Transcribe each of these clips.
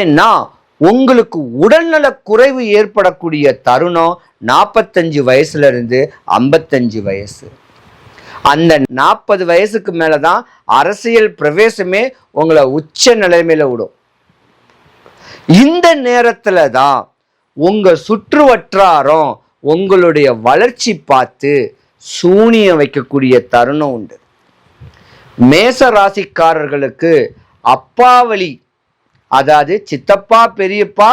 ஏன்னா உங்களுக்கு உடல்நல குறைவு ஏற்படக்கூடிய தருணம் 45 வயசுல இருந்து 55 வயசு. அந்த 40 வயசுக்கு மேலதான் அரசியல் பிரவேசமே உங்களை உச்ச நிலைமையில விடும். இந்த நேரத்துல தான் உங்க சுற்று வட்டாரம் உங்களுடைய வளர்ச்சி பார்த்து சூனியம் வைக்கக்கூடிய தருணம் உண்டு. மேச ராசிக்காரர்களுக்கு அப்பாவளி, அதாவது சித்தப்பா பெரியப்பா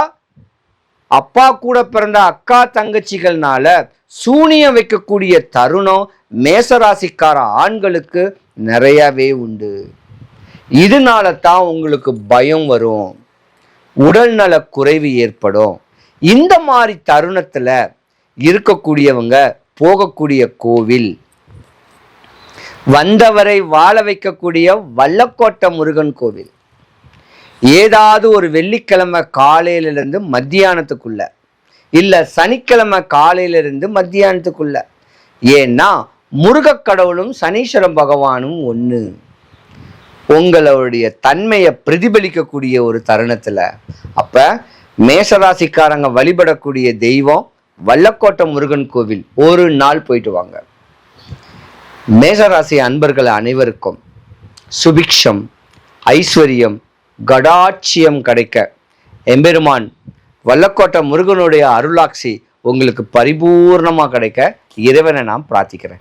அப்பா கூட பிறந்த அக்கா தங்கச்சிகள்னால சூனியம் வைக்கக்கூடிய தருணம் மேசராசிக்கார ஆண்களுக்கு நிறையவே உண்டு. இதனால தான் உங்களுக்கு பயம் வரும், உடல் நல குறைவு ஏற்படும். இந்த மாதிரி தருணத்துல இருக்கக்கூடியவங்க போகக்கூடிய கோவில், வந்தவரை வாழ வைக்கக்கூடிய வல்லக்கோட்டை முருகன் கோவில், ஏதாவது ஒரு வெள்ளிக்கிழமை காலையிலிருந்து மத்தியானத்துக்குள்ள, இல்ல சனிக்கிழமை காலையிலிருந்து மத்தியானத்துக்குள்ள. ஏன்னா முருக கடவுளும் சனீஸ்வரன் பகவானும் ஒன்று. உங்களுடைய தன்மையை பிரதிபலிக்கக்கூடிய ஒரு தருணத்துல அப்ப மேசராசிக்காரங்க வழிபடக்கூடிய தெய்வம் வல்லக்கோட்டை முருகன் கோவில் ஒரு நாள் போயிட்டு வாங்க. மேசராசி அன்பர்கள் அனைவருக்கும் சுபிக்ஷம், ஐஸ்வர்யம், கடாட்சியம் கிடைக்க எம்பெருமான் வல்லக்கோட்டை முருகனுடைய அருளாட்சி உங்களுக்கு பரிபூர்ணமா கிடைக்க இறைவனை நான் பிரார்த்திக்கிறேன்.